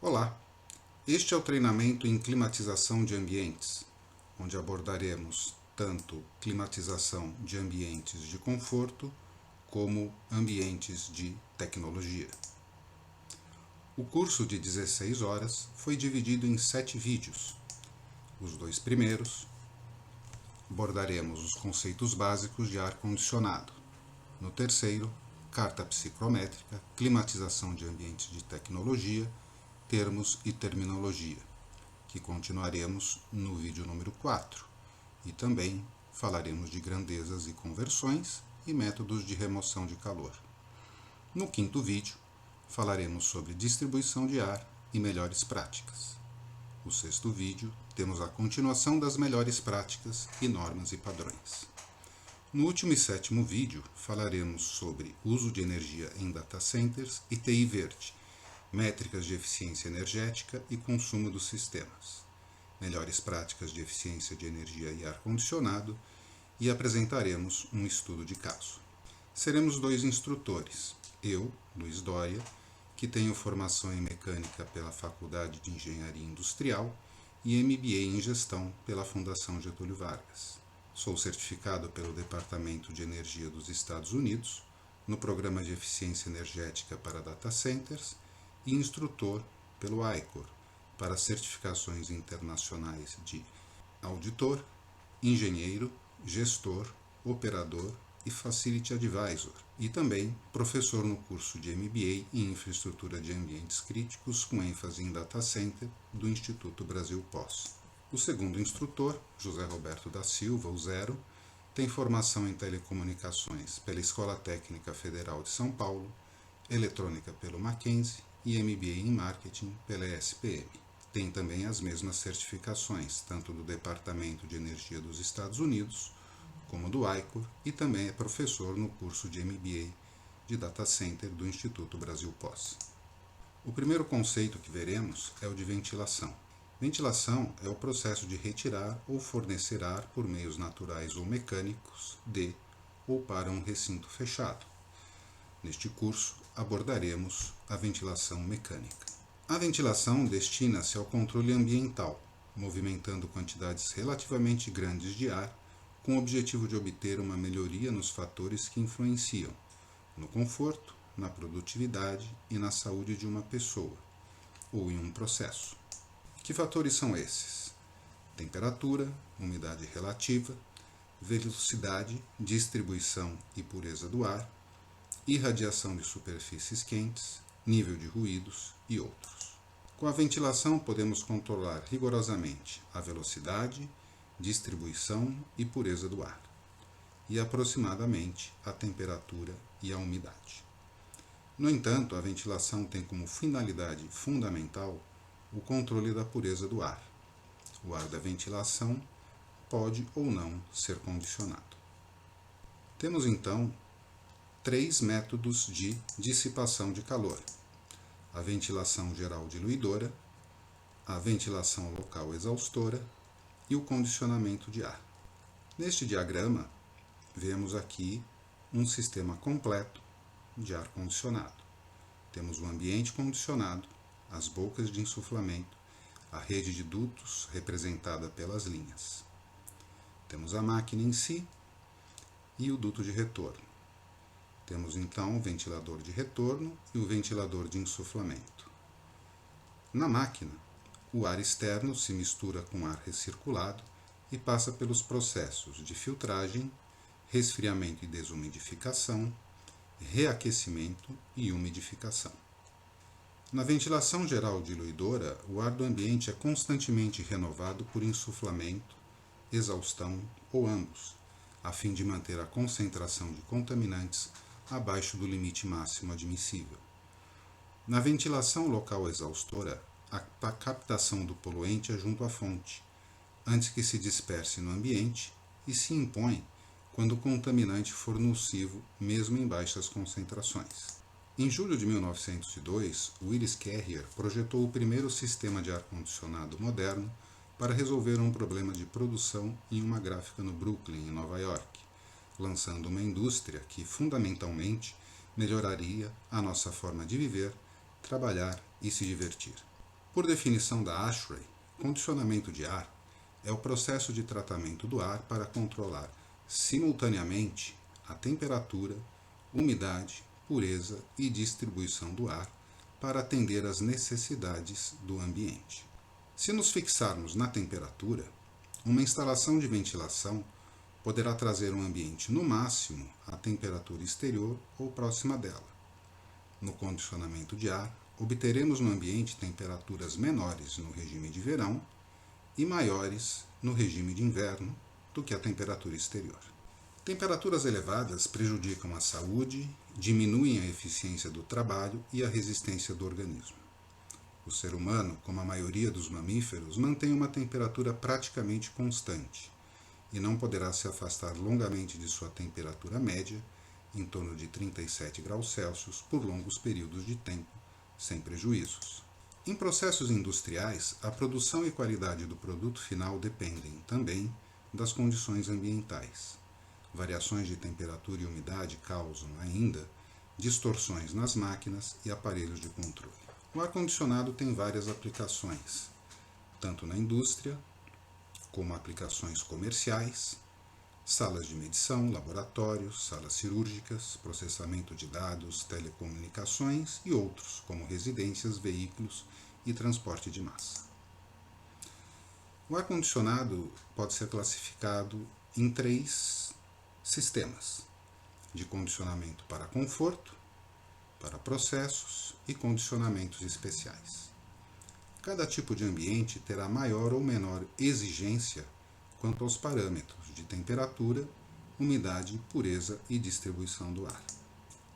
Olá, este é o treinamento em climatização de ambientes, onde abordaremos tanto climatização de ambientes de conforto como ambientes de tecnologia. O curso de 16 horas foi dividido em 7 vídeos. Os 2 primeiros abordaremos os conceitos básicos de ar-condicionado. No terceiro, carta psicométrica, climatização de ambientes de tecnologia, termos e terminologia, que continuaremos no vídeo número 4, e também falaremos de grandezas e conversões e métodos de remoção de calor. No quinto vídeo, falaremos sobre distribuição de ar e melhores práticas. No sexto vídeo, temos a continuação das melhores práticas e normas e padrões. No último e sétimo vídeo, falaremos sobre uso de energia em data centers e TI verde, métricas de eficiência energética e consumo dos sistemas, melhores práticas de eficiência de energia e ar-condicionado, e apresentaremos um estudo de caso. Seremos 2 instrutores, eu, Luiz Doria, que tenho formação em mecânica pela Faculdade de Engenharia Industrial e MBA em Gestão pela Fundação Getúlio Vargas. Sou certificado pelo Departamento de Energia dos Estados Unidos, no Programa de Eficiência Energética para Data Centers, e instrutor pelo ICOR, para certificações internacionais de auditor, engenheiro, gestor, operador e Facility Advisor, e também professor no curso de MBA em Infraestrutura de Ambientes Críticos, com ênfase em Data Center, do Instituto Brasil Pós. O segundo instrutor, José Roberto da Silva, o Zero, tem formação em Telecomunicações pela Escola Técnica Federal de São Paulo, Eletrônica pelo Mackenzie e MBA em Marketing pela ESPM. Tem também as mesmas certificações, tanto do Departamento de Energia dos Estados Unidos, como do ICOR, e também é professor no curso de MBA de Data Center do Instituto Brasil Pós. O primeiro conceito que veremos é o de ventilação. Ventilação é o processo de retirar ou fornecer ar por meios naturais ou mecânicos de ou para um recinto fechado. Neste curso, abordaremos a ventilação mecânica. A ventilação destina-se ao controle ambiental, movimentando quantidades relativamente grandes de ar, com o objetivo de obter uma melhoria nos fatores que influenciam no conforto, na produtividade e na saúde de uma pessoa, ou em um processo. Que fatores são esses? Temperatura, umidade relativa, velocidade, distribuição e pureza do ar, irradiação de superfícies quentes, nível de ruídos e outros. Com a ventilação, podemos controlar rigorosamente a velocidade, distribuição e pureza do ar, e aproximadamente a temperatura e a umidade. No entanto, a ventilação tem como finalidade fundamental o controle da pureza do ar. O ar da ventilação pode ou não ser condicionado. Temos então 3 métodos de dissipação de calor: a ventilação geral diluidora, a ventilação local exaustora e o condicionamento de ar. Neste diagrama, vemos aqui um sistema completo de ar condicionado. Temos o ambiente condicionado, as bocas de insuflamento, a rede de dutos representada pelas linhas. Temos a máquina em si e o duto de retorno. Temos então o ventilador de retorno e o ventilador de insuflamento. Na máquina, o ar externo se mistura com ar recirculado e passa pelos processos de filtragem, resfriamento e desumidificação, reaquecimento e umidificação. Na ventilação geral diluidora, o ar do ambiente é constantemente renovado por insuflamento, exaustão ou ambos, a fim de manter a concentração de contaminantes abaixo do limite máximo admissível. Na ventilação local exaustora, a captação do poluente é junto à fonte, antes que se disperse no ambiente, e se impõe quando o contaminante for nocivo, mesmo em baixas concentrações. Em julho de 1902, Willis Carrier projetou o primeiro sistema de ar-condicionado moderno para resolver um problema de produção em uma gráfica no Brooklyn, em Nova York, lançando uma indústria que, fundamentalmente, melhoraria a nossa forma de viver, trabalhar e se divertir. Por definição da ASHRAE, condicionamento de ar é o processo de tratamento do ar para controlar simultaneamente a temperatura, umidade, pureza e distribuição do ar para atender às necessidades do ambiente. Se nos fixarmos na temperatura, uma instalação de ventilação poderá trazer um ambiente no máximo à temperatura exterior ou próxima dela. No condicionamento de ar, obteremos no ambiente temperaturas menores no regime de verão e maiores no regime de inverno do que a temperatura exterior. Temperaturas elevadas prejudicam a saúde, diminuem a eficiência do trabalho e a resistência do organismo. O ser humano, como a maioria dos mamíferos, mantém uma temperatura praticamente constante e não poderá se afastar longamente de sua temperatura média, em torno de 37 graus Celsius, por longos períodos de tempo, sem prejuízos. Em processos industriais, a produção e qualidade do produto final dependem também das condições ambientais. Variações de temperatura e umidade causam, ainda, distorções nas máquinas e aparelhos de controle. O ar-condicionado tem várias aplicações, tanto na indústria, como aplicações comerciais, salas de medição, laboratórios, salas cirúrgicas, processamento de dados, telecomunicações e outros, como residências, veículos e transporte de massa. O ar-condicionado pode ser classificado em 3 sistemas: de condicionamento para conforto, para processos e condicionamentos especiais. Cada tipo de ambiente terá maior ou menor exigência quanto aos parâmetros de temperatura, umidade, pureza e distribuição do ar.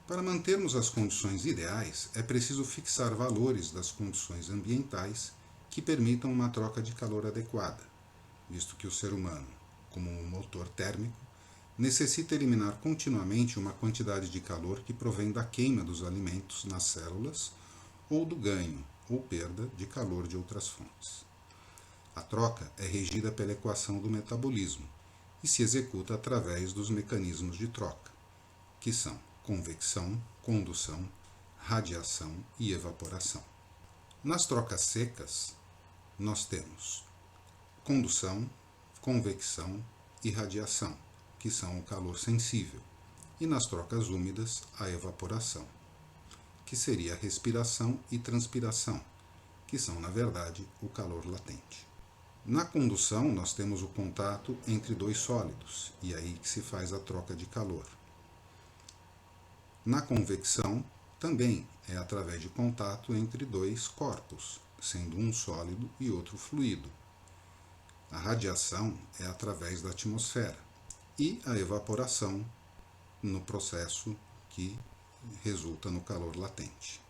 Para mantermos as condições ideais, é preciso fixar valores das condições ambientais que permitam uma troca de calor adequada, visto que o ser humano, como um motor térmico, necessita eliminar continuamente uma quantidade de calor que provém da queima dos alimentos nas células ou do ganho ou perda de calor de outras fontes. A troca é regida pela equação do metabolismo e se executa através dos mecanismos de troca, que são convecção, condução, radiação e evaporação. Nas trocas secas, nós temos condução, convecção e radiação, que são o calor sensível, e nas trocas úmidas, a evaporação, que seria a respiração e transpiração, que são, na verdade, o calor latente. Na condução, nós temos o contato entre 2 sólidos, e é aí que se faz a troca de calor. Na convecção, também é através de contato entre 2 corpos, sendo um sólido e outro fluido. A radiação é através da atmosfera, e a evaporação no processo que resulta no calor latente.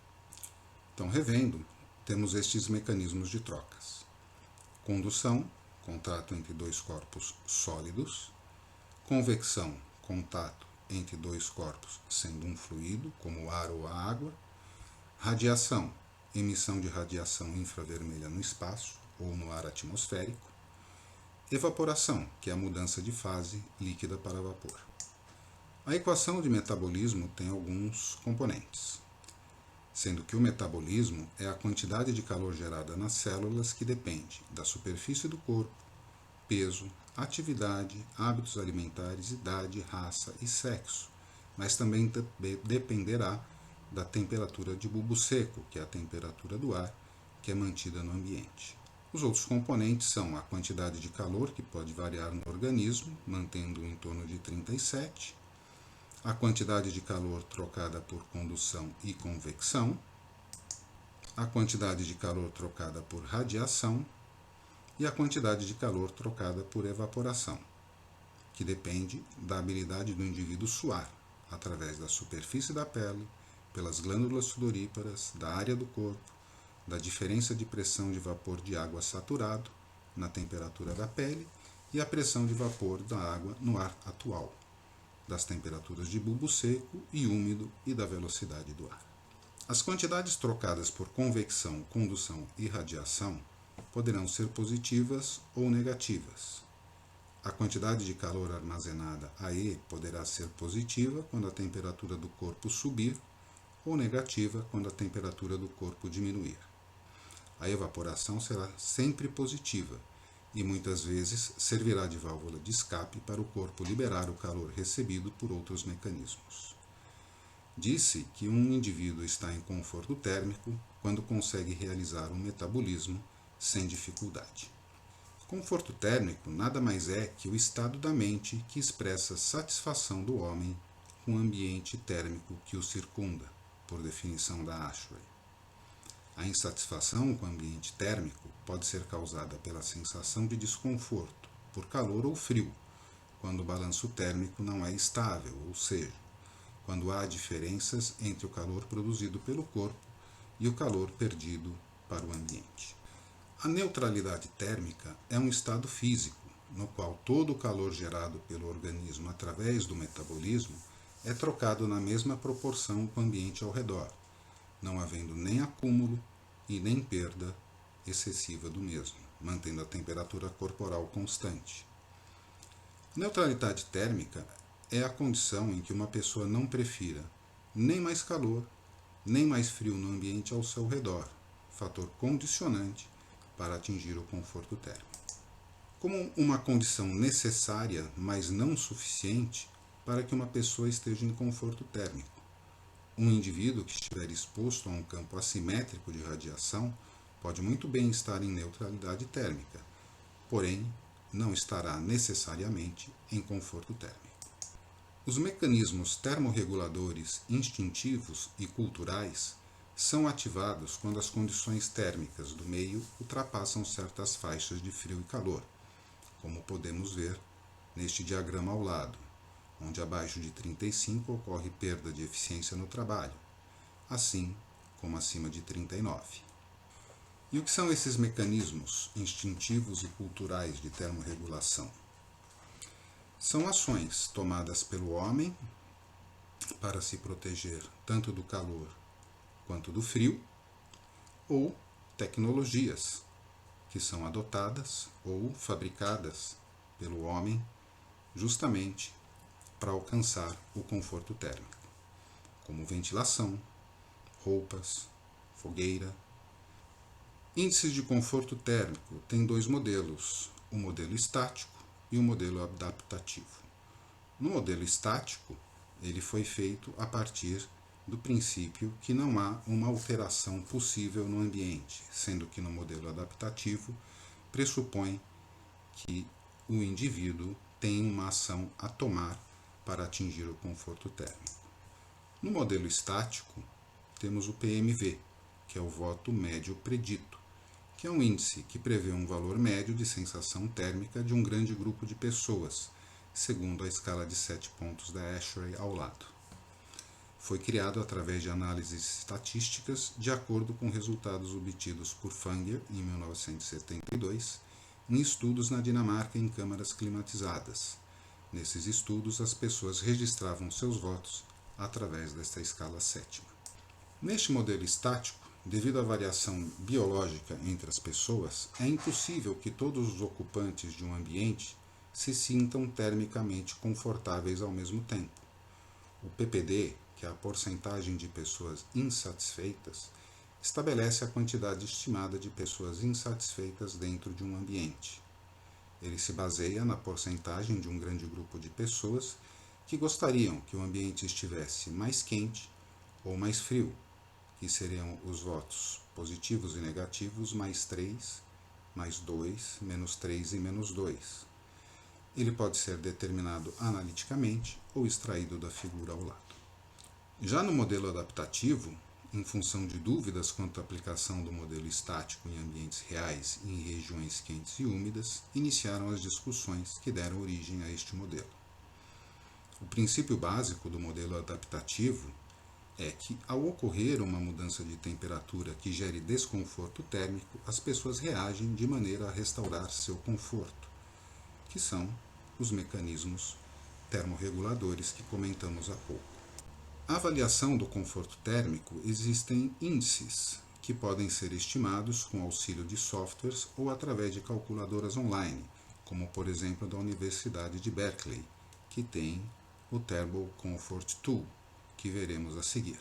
Então, revendo, temos estes mecanismos de trocas. Condução, contato entre 2 corpos sólidos. Convecção, contato entre 2 corpos sendo um fluido, como o ar ou a água. Radiação, emissão de radiação infravermelha no espaço ou no ar atmosférico. Evaporação, que é a mudança de fase líquida para vapor. A equação de metabolismo tem alguns componentes, sendo que o metabolismo é a quantidade de calor gerada nas células que depende da superfície do corpo, peso, atividade, hábitos alimentares, idade, raça e sexo, mas também dependerá da temperatura de bulbo seco, que é a temperatura do ar, que é mantida no ambiente. Os outros componentes são a quantidade de calor, que pode variar no organismo, mantendo em torno de 37, a quantidade de calor trocada por condução e convecção, a quantidade de calor trocada por radiação e a quantidade de calor trocada por evaporação, que depende da habilidade do indivíduo suar, através da superfície da pele, pelas glândulas sudoríparas, da área do corpo, da diferença de pressão de vapor de água saturado na temperatura da pele e a pressão de vapor da água no ar atual, das temperaturas de bulbo seco e úmido e da velocidade do ar. As quantidades trocadas por convecção, condução e radiação poderão ser positivas ou negativas. A quantidade de calor armazenada aí poderá ser positiva quando a temperatura do corpo subir ou negativa quando a temperatura do corpo diminuir. a evaporação será sempre positiva e muitas vezes servirá de válvula de escape para o corpo liberar o calor recebido por outros mecanismos. Disse que um indivíduo está em conforto térmico quando consegue realizar um metabolismo sem dificuldade. Conforto térmico nada mais é que o estado da mente que expressa satisfação do homem com o ambiente térmico que o circunda, por definição da Ashray. A insatisfação com o ambiente térmico pode ser causada pela sensação de desconforto, por calor ou frio, quando o balanço térmico não é estável, ou seja, quando há diferenças entre o calor produzido pelo corpo e o calor perdido para o ambiente. A neutralidade térmica é um estado físico, no qual todo o calor gerado pelo organismo através do metabolismo é trocado na mesma proporção com o ambiente ao redor, não havendo nem acúmulo e nem perda excessiva do mesmo, mantendo a temperatura corporal constante. A neutralidade térmica é a condição em que uma pessoa não prefira nem mais calor, nem mais frio no ambiente ao seu redor, fator condicionante para atingir o conforto térmico. Como uma condição necessária, mas não suficiente, para que uma pessoa esteja em conforto térmico. Um indivíduo que estiver exposto a um campo assimétrico de radiação pode muito bem estar em neutralidade térmica, porém não estará necessariamente em conforto térmico. Os mecanismos termorreguladores instintivos e culturais são ativados quando as condições térmicas do meio ultrapassam certas faixas de frio e calor, como podemos ver neste diagrama ao lado, onde abaixo de 35 ocorre perda de eficiência no trabalho, assim como acima de 39. E o que são esses mecanismos instintivos e culturais de termorregulação? São ações tomadas pelo homem para se proteger tanto do calor quanto do frio, ou tecnologias que são adotadas ou fabricadas pelo homem justamente para alcançar o conforto térmico, como ventilação, roupas, fogueira. Índices de conforto térmico têm dois modelos, o modelo estático e o modelo adaptativo. No modelo estático, ele foi feito a partir do princípio que não há uma alteração possível no ambiente, sendo que no modelo adaptativo pressupõe que o indivíduo tem uma ação a tomar para atingir o conforto térmico. No modelo estático, temos o PMV, que é o voto médio predito, que é um índice que prevê um valor médio de sensação térmica de um grande grupo de pessoas, segundo a escala de 7 pontos da Ashray ao lado. Foi criado através de análises estatísticas de acordo com resultados obtidos por Fanger em 1972 em estudos na Dinamarca em câmaras climatizadas. Nesses estudos, as pessoas registravam seus votos através desta escala sétima. Neste modelo estático, devido à variação biológica entre as pessoas, é impossível que todos os ocupantes de um ambiente se sintam termicamente confortáveis ao mesmo tempo. O PPD, que é a porcentagem de pessoas insatisfeitas, estabelece a quantidade estimada de pessoas insatisfeitas dentro de um ambiente. Ele se baseia na porcentagem de um grande grupo de pessoas que gostariam que o ambiente estivesse mais quente ou mais frio, que seriam os votos positivos e negativos mais 3, mais 2, menos 3 e menos 2. Ele pode ser determinado analiticamente ou extraído da figura ao lado. Já no modelo adaptativo, em função de dúvidas quanto à aplicação do modelo estático em ambientes reais e em regiões quentes e úmidas, iniciaram as discussões que deram origem a este modelo. O princípio básico do modelo adaptativo é que, ao ocorrer uma mudança de temperatura que gere desconforto térmico, as pessoas reagem de maneira a restaurar seu conforto, que são os mecanismos termorreguladores que comentamos há pouco. A avaliação do conforto térmico existem índices que podem ser estimados com auxílio de softwares ou através de calculadoras online, como por exemplo da Universidade de Berkeley, que tem o Thermal Comfort Tool, que veremos a seguir.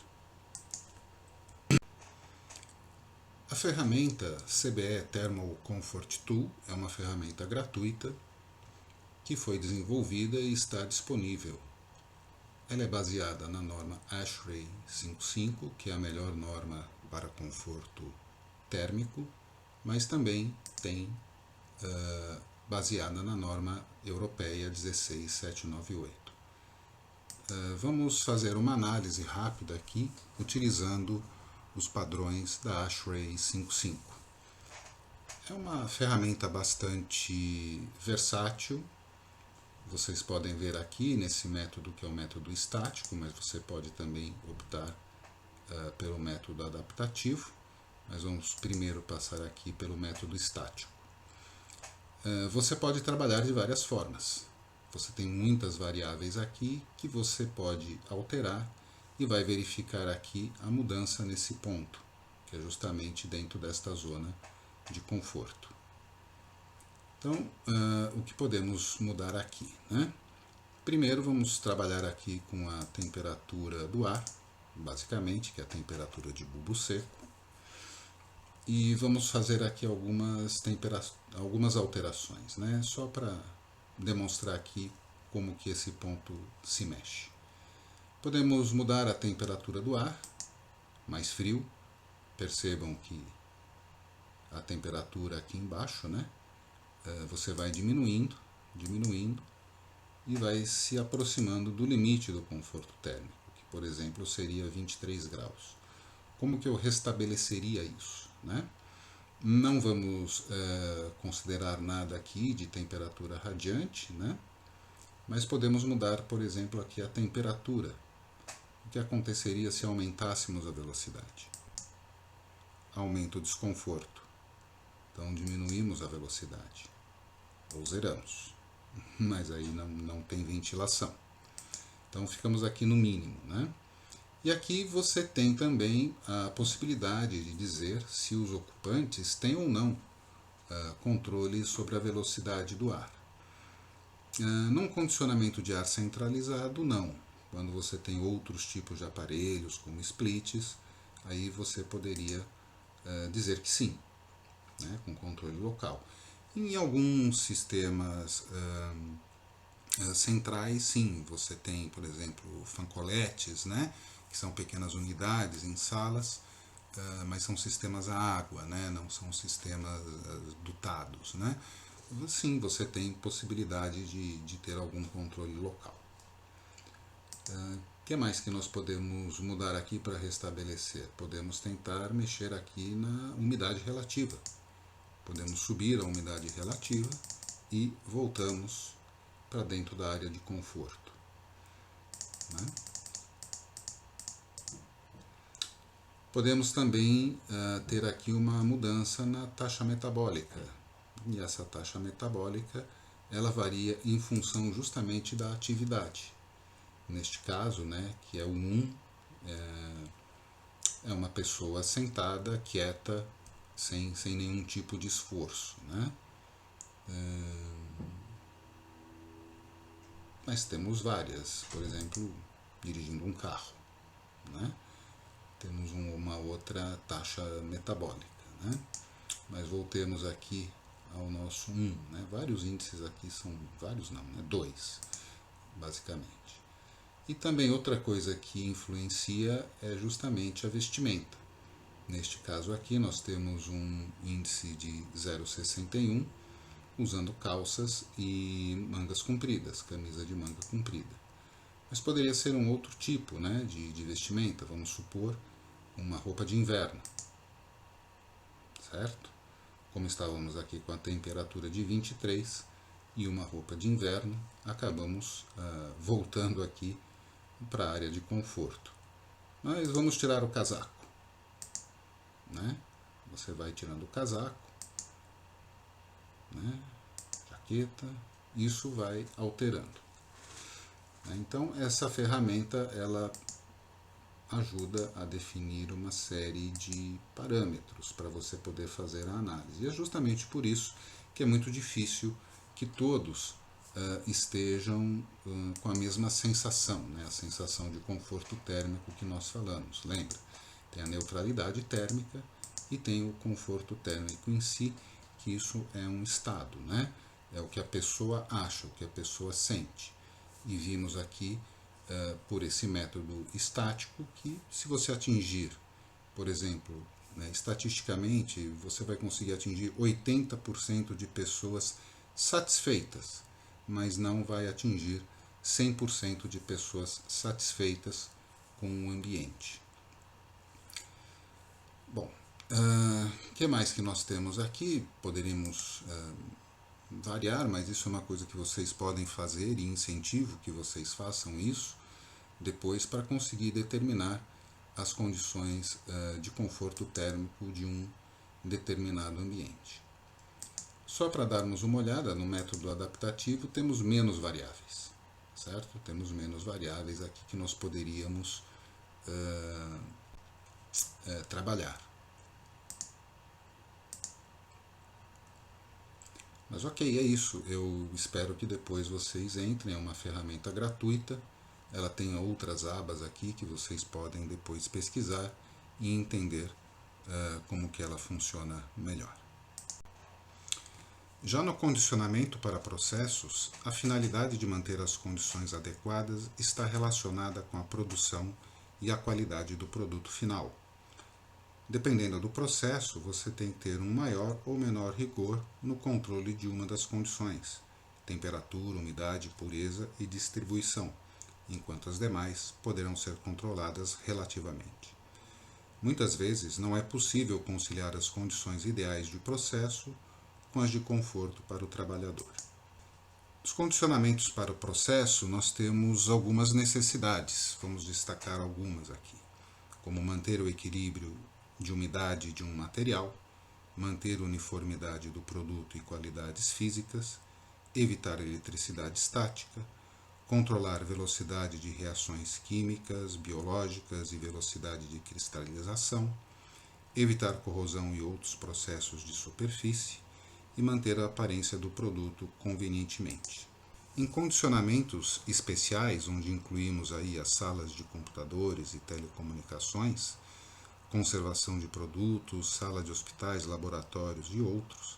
A ferramenta CBE Thermal Comfort Tool é uma ferramenta gratuita que foi desenvolvida e está disponível. Ela é baseada na norma ASHRAE 55, que é a melhor norma para conforto térmico, mas também tem baseada na norma europeia 16798. Vamos fazer uma análise rápida aqui, utilizando os padrões da ASHRAE 55. É uma ferramenta bastante versátil. Vocês podem ver aqui nesse método que é o método estático, mas você pode também optar pelo método adaptativo. Mas vamos primeiro passar aqui pelo método estático. Você pode trabalhar de várias formas. Você tem muitas variáveis aqui que você pode alterar e vai verificar aqui a mudança nesse ponto, que é justamente dentro desta zona de conforto. Então, o que podemos mudar aqui, né? Primeiro vamos trabalhar aqui com a temperatura do ar, basicamente, que é a temperatura de bulbo seco. E vamos fazer aqui algumas alterações, né? Só para demonstrar aqui como que esse ponto se mexe. Podemos mudar a temperatura do ar, mais frio. Percebam que a temperatura aqui embaixo, né? Você vai diminuindo e vai se aproximando do limite do conforto térmico, que por exemplo seria 23 graus. Como que eu restabeleceria isso, né? Não vamos considerar nada aqui de temperatura radiante, né? Mas podemos mudar, por exemplo, aqui a temperatura. O que aconteceria se aumentássemos a velocidade? Aumenta o desconforto. Então diminuímos a velocidade. Ou zeramos. Mas aí não tem ventilação. Então ficamos aqui no mínimo, né? E aqui você tem também a possibilidade de dizer se os ocupantes têm ou não controle sobre a velocidade do ar. Num condicionamento de ar centralizado, não. Quando você tem outros tipos de aparelhos, como splits, aí você poderia dizer que sim, né, com controle local. Em alguns sistemas centrais, sim, você tem, por exemplo, fancoletes, né, que são pequenas unidades em salas, mas são sistemas a água, né, não são sistemas dutados, né. Sim, você tem possibilidade de ter algum controle local. O que mais que nós podemos mudar aqui para restabelecer? Podemos tentar mexer aqui na umidade relativa. Podemos subir a umidade relativa e voltamos para dentro da área de conforto, né? Podemos também ter aqui uma mudança na taxa metabólica. E essa taxa metabólica ela varia em função justamente da atividade. Neste caso, né, que é o 1, é uma pessoa sentada, quieta, sem nenhum tipo de esforço, né? Mas temos várias, por exemplo, dirigindo um carro, né? Temos uma outra taxa metabólica, né? Mas voltemos aqui ao nosso 1, né? Vários índices aqui são, vários não, né? 2, basicamente. E também outra coisa que influencia é justamente a vestimenta. Neste caso aqui nós temos um índice de 0,61, usando calças e mangas compridas, camisa de manga comprida. Mas poderia ser um outro tipo, né, de vestimenta, vamos supor uma roupa de inverno, certo? Como estávamos aqui com a temperatura de 23 e uma roupa de inverno, acabamos voltando aqui para a área de conforto. Mas vamos tirar o casaco, né? Você vai tirando o casaco, né? Jaqueta, isso vai alterando. Então essa ferramenta ela ajuda a definir uma série de parâmetros para você poder fazer a análise. E é justamente por isso que é muito difícil que todos estejam com a mesma sensação, né? A sensação de conforto térmico que nós falamos. Lembra? Tem a neutralidade térmica e tem o conforto térmico em si, que isso é um estado, né? É o que a pessoa acha, o que a pessoa sente. E vimos aqui, por esse método estático, que se você atingir, por exemplo, né, estatisticamente, você vai conseguir atingir 80% de pessoas satisfeitas, mas não vai atingir 100% de pessoas satisfeitas com o ambiente. Bom, o que mais que nós temos aqui? Poderíamos variar, mas isso é uma coisa que vocês podem fazer e incentivo que vocês façam isso depois para conseguir determinar as condições de conforto térmico de um determinado ambiente. Só para darmos uma olhada no método adaptativo, temos menos variáveis, certo? Temos menos variáveis aqui que nós poderíamos trabalhar. Mas ok, é isso. Eu espero que depois vocês entrem, é uma ferramenta gratuita. Ela tem outras abas aqui que vocês podem depois pesquisar e entender como que ela funciona melhor. Já no condicionamento para processos, a finalidade de manter as condições adequadas está relacionada com a produção e a qualidade do produto final. Dependendo do processo, você tem que ter um maior ou menor rigor no controle de uma das condições, temperatura, umidade, pureza e distribuição, enquanto as demais poderão ser controladas relativamente. Muitas vezes não é possível conciliar as condições ideais de processo com as de conforto para o trabalhador. Os condicionamentos para o processo, nós temos algumas necessidades, vamos destacar algumas aqui, como manter o equilíbrio de umidade de um material, manter uniformidade do produto e qualidades físicas, evitar eletricidade estática, controlar velocidade de reações químicas, biológicas e velocidade de cristalização, evitar corrosão e outros processos de superfície e manter a aparência do produto convenientemente. Em condicionamentos especiais, onde incluímos aí as salas de computadores e telecomunicações, conservação de produtos, sala de hospitais, laboratórios e outros,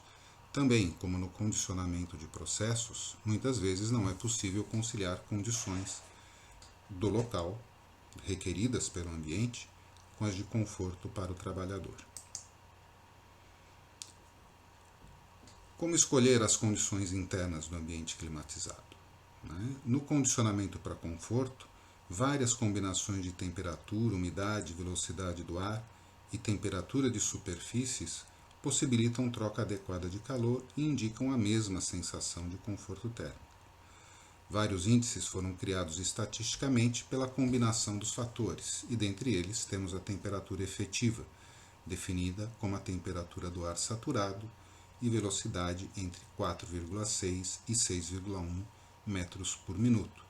também, como no condicionamento de processos, muitas vezes não é possível conciliar condições do local requeridas pelo ambiente com as de conforto para o trabalhador. Como escolher as condições internas do ambiente climatizado? No condicionamento para conforto, várias combinações de temperatura, umidade, velocidade do ar e temperatura de superfícies possibilitam troca adequada de calor e indicam a mesma sensação de conforto térmico. Vários índices foram criados estatisticamente pela combinação dos fatores, e dentre eles temos a temperatura efetiva, definida como a temperatura do ar saturado, e velocidade entre 4,6 e 6,1 metros por minuto,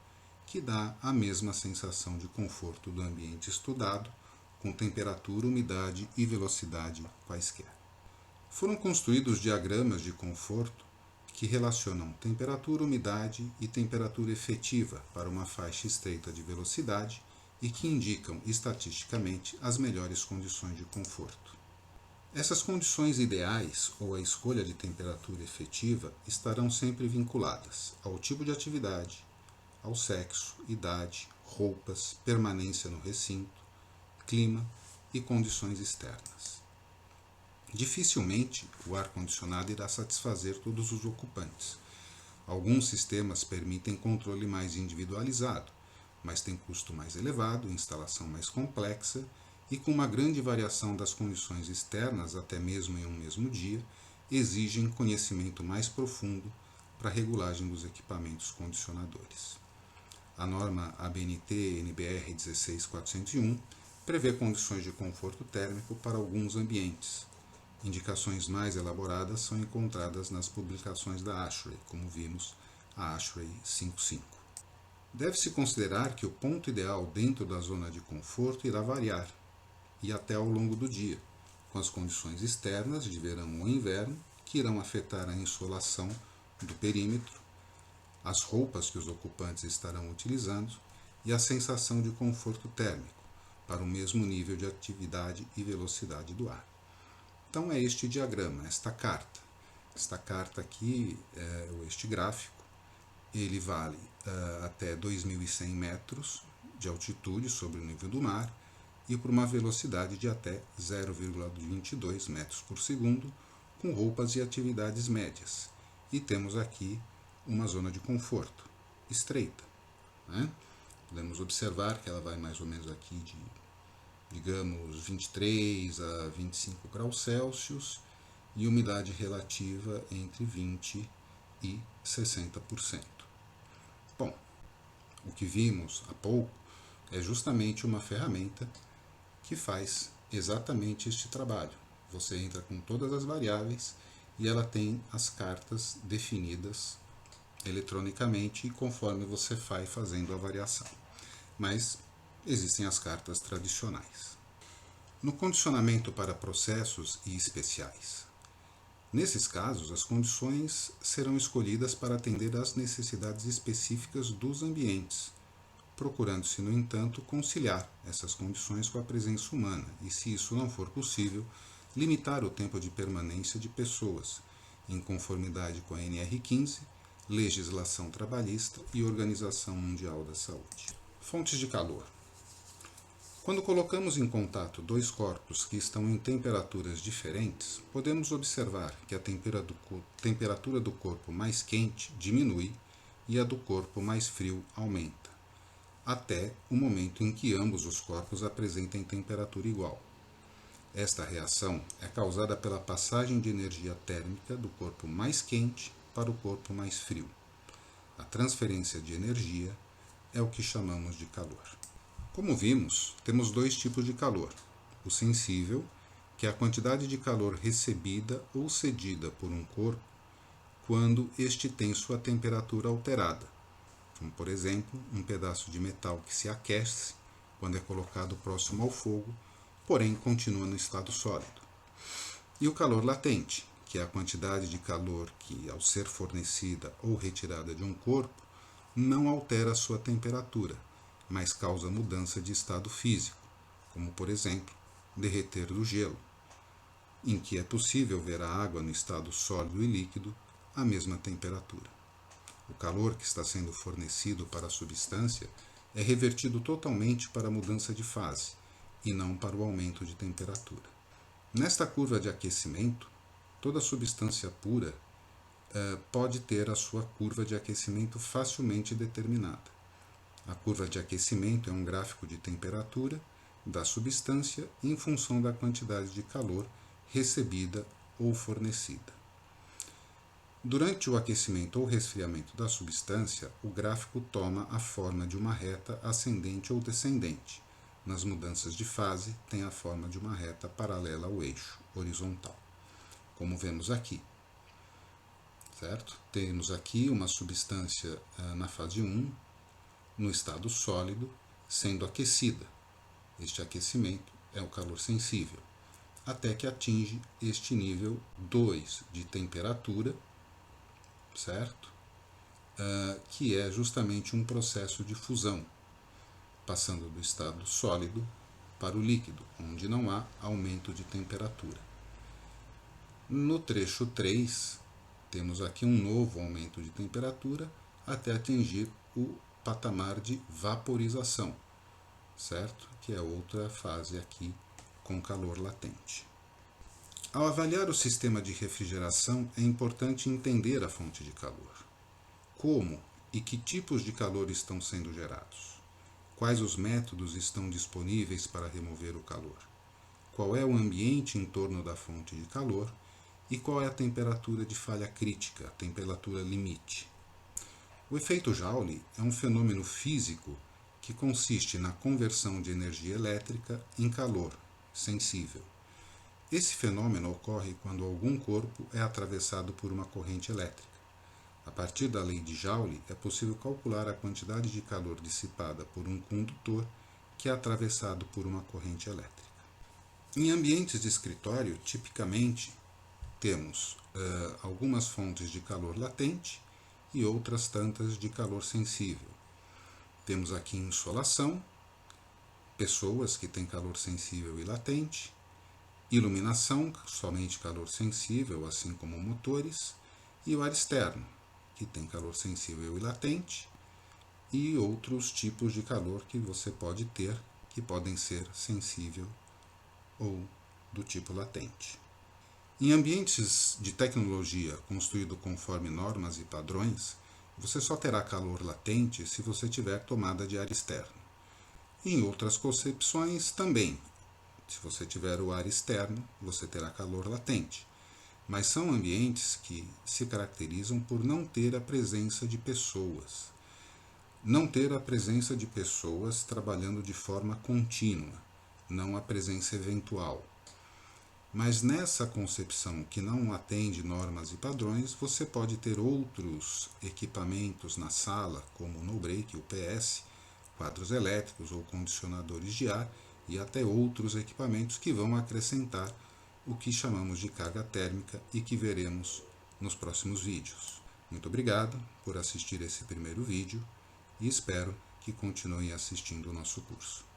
que dá a mesma sensação de conforto do ambiente estudado, com temperatura, umidade e velocidade quaisquer. Foram construídos diagramas de conforto que relacionam temperatura, umidade e temperatura efetiva para uma faixa estreita de velocidade e que indicam estatisticamente as melhores condições de conforto. Essas condições ideais, ou a escolha de temperatura efetiva, estarão sempre vinculadas ao tipo de atividade, ao sexo, idade, roupas, permanência no recinto, clima e condições externas. Dificilmente o ar-condicionado irá satisfazer todos os ocupantes. Alguns sistemas permitem controle mais individualizado, mas tem custo mais elevado, instalação mais complexa e com uma grande variação das condições externas, até mesmo em um mesmo dia, exigem conhecimento mais profundo para a regulagem dos equipamentos condicionadores. A norma ABNT-NBR 16401 prevê condições de conforto térmico para alguns ambientes. Indicações mais elaboradas são encontradas nas publicações da ASHRAE, como vimos, a ASHRAE 55. Deve-se considerar que o ponto ideal dentro da zona de conforto irá variar, e até ao longo do dia, com as condições externas de verão ou inverno, que irão afetar a insolação do perímetro, as roupas que os ocupantes estarão utilizando e a sensação de conforto térmico, para o mesmo nível de atividade e velocidade do ar. Então é este diagrama, esta carta. Esta carta aqui, este gráfico, ele vale até 2.100 metros de altitude sobre o nível do mar e por uma velocidade de até 0,22 metros por segundo, com roupas e atividades médias. E temos aqui uma zona de conforto estreita, né? Podemos observar que ela vai mais ou menos aqui de, digamos, 23 a 25 graus Celsius e umidade relativa entre 20 e 60%. Bom, o que vimos há pouco é justamente uma ferramenta que faz exatamente este trabalho. Você entra com todas as variáveis e ela tem as cartas definidas eletronicamente conforme você vai fazendo a variação. Mas existem as cartas tradicionais. No condicionamento para processos e especiais. Nesses casos, as condições serão escolhidas para atender às necessidades específicas dos ambientes, procurando-se, no entanto, conciliar essas condições com a presença humana e, se isso não for possível, limitar o tempo de permanência de pessoas, em conformidade com a NR15, legislação trabalhista e Organização Mundial da Saúde. Fontes de calor. Quando colocamos em contato dois corpos que estão em temperaturas diferentes, podemos observar que a temperatura do corpo mais quente diminui e a do corpo mais frio aumenta, até o momento em que ambos os corpos apresentem temperatura igual. Esta reação é causada pela passagem de energia térmica do corpo mais quente para o corpo mais frio. A transferência de energia é o que chamamos de calor. Como vimos, temos dois tipos de calor. O sensível, que é a quantidade de calor recebida ou cedida por um corpo quando este tem sua temperatura alterada, como por exemplo, um pedaço de metal que se aquece quando é colocado próximo ao fogo, porém continua no estado sólido. E o calor latente, que é a quantidade de calor que, ao ser fornecida ou retirada de um corpo, não altera a sua temperatura, mas causa mudança de estado físico, como por exemplo, derreter do gelo, em que é possível ver a água no estado sólido e líquido à mesma temperatura. O calor que está sendo fornecido para a substância é revertido totalmente para a mudança de fase e não para o aumento de temperatura. Nesta curva de aquecimento, toda substância pura pode ter a sua curva de aquecimento facilmente determinada. A curva de aquecimento é um gráfico de temperatura da substância em função da quantidade de calor recebida ou fornecida. Durante o aquecimento ou resfriamento da substância, o gráfico toma a forma de uma reta ascendente ou descendente. Nas mudanças de fase, tem a forma de uma reta paralela ao eixo horizontal, como vemos aqui. Certo? Temos aqui uma substância na fase 1, no estado sólido, sendo aquecida. Este aquecimento é o calor sensível, até que atinge este nível 2 de temperatura, certo? Que é justamente um processo de fusão, passando do estado sólido para o líquido, onde não há aumento de temperatura. No trecho 3, temos aqui um novo aumento de temperatura até atingir o patamar de vaporização, certo? Que é outra fase aqui com calor latente. Ao avaliar o sistema de refrigeração, é importante entender a fonte de calor. Como e que tipos de calor estão sendo gerados? Quais os métodos estão disponíveis para remover o calor? Qual é o ambiente em torno da fonte de calor? E qual é a temperatura de falha crítica, a temperatura limite? O efeito Joule é um fenômeno físico que consiste na conversão de energia elétrica em calor sensível. Esse fenômeno ocorre quando algum corpo é atravessado por uma corrente elétrica. A partir da lei de Joule, é possível calcular a quantidade de calor dissipada por um condutor que é atravessado por uma corrente elétrica. Em ambientes de escritório, tipicamente, temos algumas fontes de calor latente e outras tantas de calor sensível. Temos aqui insolação, pessoas que têm calor sensível e latente, iluminação, somente calor sensível, assim como motores, e o ar externo, que tem calor sensível e latente, e outros tipos de calor que você pode ter, que podem ser sensível ou do tipo latente. Em ambientes de tecnologia construído conforme normas e padrões, você só terá calor latente se você tiver tomada de ar externo. Em outras concepções também, se você tiver o ar externo, você terá calor latente. Mas são ambientes que se caracterizam por não ter a presença de pessoas. Não ter a presença de pessoas trabalhando de forma contínua, não a presença eventual. Mas nessa concepção que não atende normas e padrões, você pode ter outros equipamentos na sala, como o no-break, o PS, quadros elétricos ou condicionadores de ar, e até outros equipamentos que vão acrescentar o que chamamos de carga térmica e que veremos nos próximos vídeos. Muito obrigado por assistir esse primeiro vídeo e espero que continuem assistindo o nosso curso.